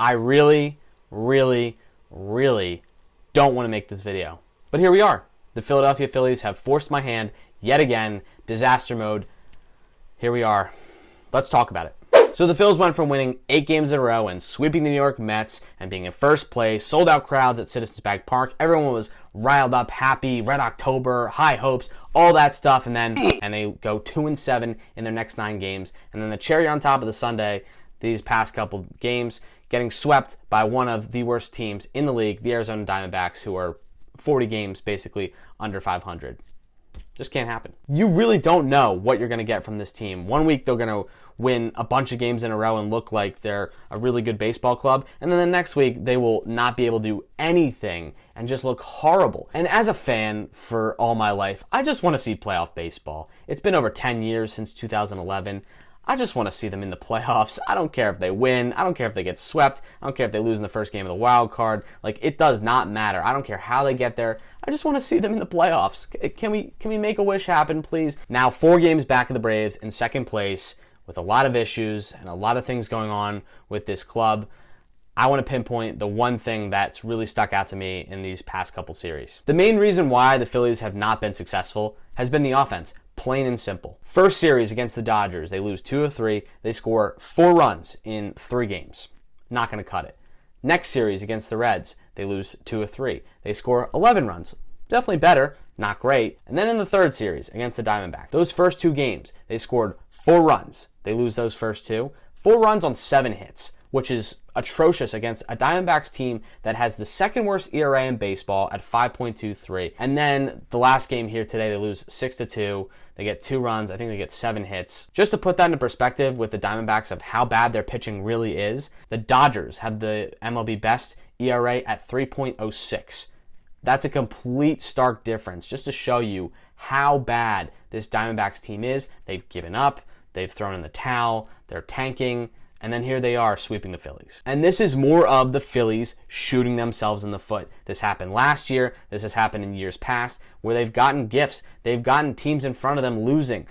I really, really, really don't want to make this video. But here we are. The Philadelphia Phillies have forced my hand yet again. Disaster mode. Here we are. Let's talk about it. So the Phils went from winning 8 games in a row and sweeping the New York Mets and being in first place, sold out crowds at Citizens Bank Park. Everyone was riled up, happy, Red October, high hopes, all that stuff, and they go 2-7 in their next 9 games. And then the cherry on top of the sundae, these past couple games, getting swept by one of the worst teams in the league, the Arizona Diamondbacks, who are 40 games basically under 500. Just can't happen. You really don't know what you're going to get from this team. One week they're going to win a bunch of games in a row and look like they're a really good baseball club, and then the next week they will not be able to do anything and just look horrible. And as a fan for all my life, I just want to see playoff baseball. It's been over 10 years since 2011. I just want to see them in the playoffs. I don't care if they win. I don't care if they get swept. I don't care if they lose in the first game of the wild card. Like, it does not matter. I don't care how they get there. I just want to see them in the playoffs. Can we make a wish happen, please? Now, 4 games back of the Braves in second place with a lot of issues and a lot of things going on with this club. I want to pinpoint the one thing that's really stuck out to me in these past couple series. The main reason why the Phillies have not been successful has been the offense. Plain and simple. First series against the Dodgers, they lose 2 of 3. They score 4 runs in 3 games. Not going to cut it. Next series against the Reds, they lose 2 of 3. They score 11 runs. Definitely better, not great. And then in the third series against the Diamondbacks, those first 2 games, they scored 4 runs. They lose those first 2. 4 runs on 7 hits, which is atrocious against a Diamondbacks team that has the second worst ERA in baseball at 5.23. And then the last game here today, they lose 6-2. They get 2 runs. I think they get 7 hits. Just to put that into perspective with the Diamondbacks of how bad their pitching really is, the Dodgers have the MLB best ERA at 3.06. That's a complete stark difference just to show you how bad this Diamondbacks team is. They've given up. They've thrown in the towel. They're tanking. And then here they are sweeping the Phillies. And this is more of the Phillies shooting themselves in the foot. This happened last year. This has happened in years past where they've gotten gifts. They've gotten teams in front of them losing.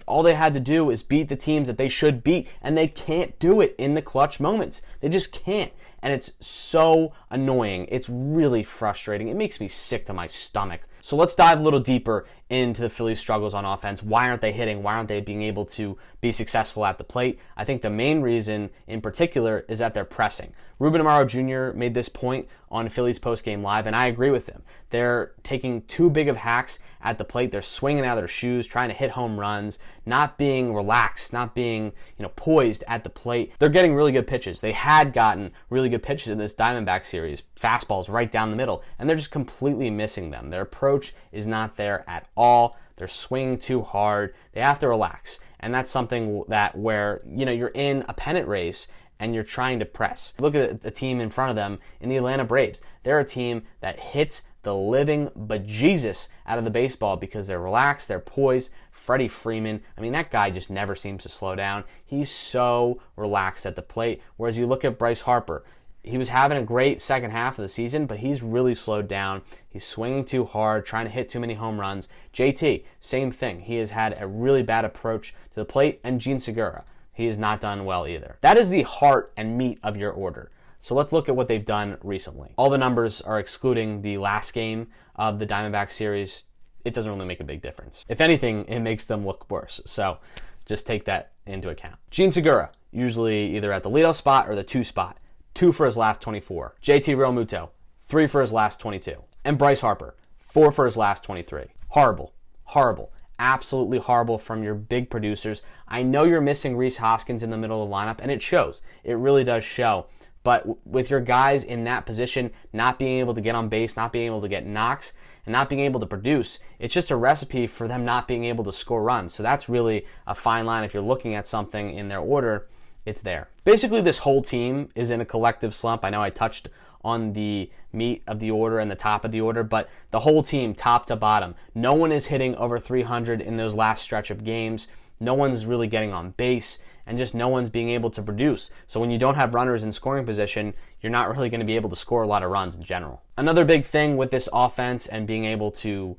All they had to do is beat the teams that they should beat, and they can't do it in the clutch moments. They just can't. And it's so annoying. It's really frustrating. It makes me sick to my stomach. So let's dive a little deeper into the Phillies' struggles on offense. Why aren't they hitting? Why aren't they being able to be successful at the plate? I think the main reason in particular is that they're pressing. Ruben Amaro Jr. made this point on Phillies Postgame Live, and I agree with him. They're taking too big of hacks at the plate. They're swinging out of their shoes, trying to hit home runs, not being relaxed, not being poised at the plate. They're getting really good pitches. They had gotten really good pitches in this Diamondback series, fastballs right down the middle, and they're just completely missing them. Their approach is not there at all. They're swinging too hard. They have to relax, and that's something that where you're in a pennant race and you're trying to press. Look at the team in front of them in the Atlanta Braves. They're a team that hits the living bejesus out of the baseball because they're relaxed, they're poised. Freddie Freeman, that guy just never seems to slow down. He's so relaxed at the plate. Whereas you look at Bryce Harper, he was having a great second half of the season, but he's really slowed down. He's swinging too hard, trying to hit too many home runs. JT, same thing. He has had a really bad approach to the plate. And Gene Segura, he has not done well either. That is the heart and meat of your order. So let's look at what they've done recently. All the numbers are excluding the last game of the Diamondback series. It doesn't really make a big difference. If anything, it makes them look worse. So just take that into account. Gene Segura, usually either at the leadoff spot or the 2 spot. 2 for his last 24. JT Realmuto, 3 for his last 22. And Bryce Harper, 4 for his last 23. Horrible. Horrible. Absolutely horrible from your big producers. I know you're missing Rhys Hoskins in the middle of the lineup, and it shows. It really does show. But with your guys in that position, not being able to get on base, not being able to get knocks, and not being able to produce, it's just a recipe for them not being able to score runs. So that's really a fine line. If you're looking at something in their order, it's there. Basically, this whole team is in a collective slump. I know I touched on the meat of the order and the top of the order, but the whole team, top to bottom, no one is hitting over 300 in those last stretch of games. No one's really getting on base, and just no one's being able to produce. So when you don't have runners in scoring position, you're not really going to be able to score a lot of runs in general. Another big thing with this offense and being able to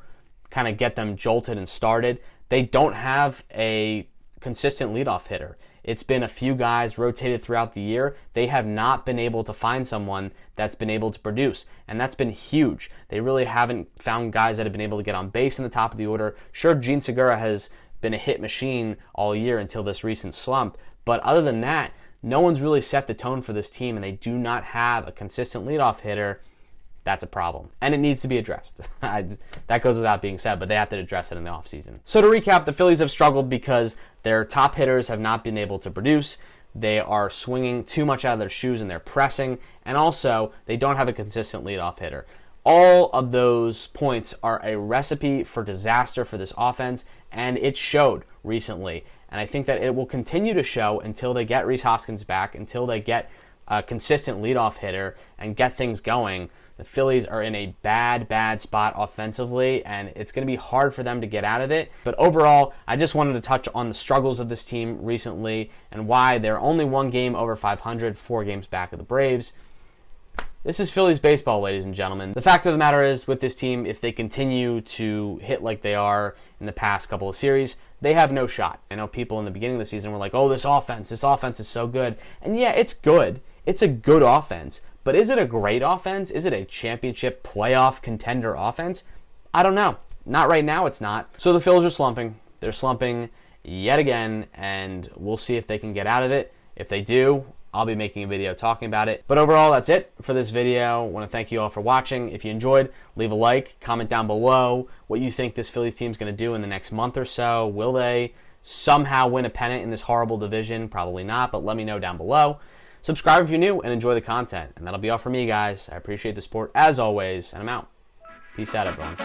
kind of get them jolted and started, they don't have a consistent leadoff hitter. It's been a few guys rotated throughout the year. They have not been able to find someone that's been able to produce, and that's been huge. They really haven't found guys that have been able to get on base in the top of the order. Sure, Gene Segura has been a hit machine all year until this recent slump, but other than that, no one's really set the tone for this team, and they do not have a consistent leadoff hitter. That's a problem, and it needs to be addressed. That goes without being said, but they have to address it in the offseason. So to recap, the Phillies have struggled because their top hitters have not been able to produce. They are swinging too much out of their shoes and they're pressing, and also they don't have a consistent leadoff hitter. All of those points are a recipe for disaster for this offense, and it showed recently. And I think that it will continue to show until they get Rhys Hoskins back, until they get a consistent leadoff hitter and get things going. The Phillies are in a bad spot offensively, and it's going to be hard for them to get out of it. But overall, I just wanted to touch on the struggles of this team recently and why they're only one game over 500, 4 games back of the Braves. This is Phillies baseball, ladies and gentlemen. The fact of the matter is, with this team, if they continue to hit like they are in the past couple of series, they have no shot. I know people in the beginning of the season were like, oh, this offense is so good. And yeah, it's good. It's a good offense. But is it a great offense? Is it a championship playoff contender offense? I don't know. Not right now, it's not. So the Phillies are slumping. They're slumping yet again, and we'll see if they can get out of it. If they do, I'll be making a video talking about it. But overall, that's it for this video. I want to thank you all for watching. If you enjoyed, leave a like, comment down below what you think this Phillies team is going to do in the next month or so. Will they somehow win a pennant in this horrible division? Probably not, but let me know down below. Subscribe if you're new and enjoy the content. And that'll be all for me, guys. I appreciate the support as always, and I'm out. Peace out, everyone.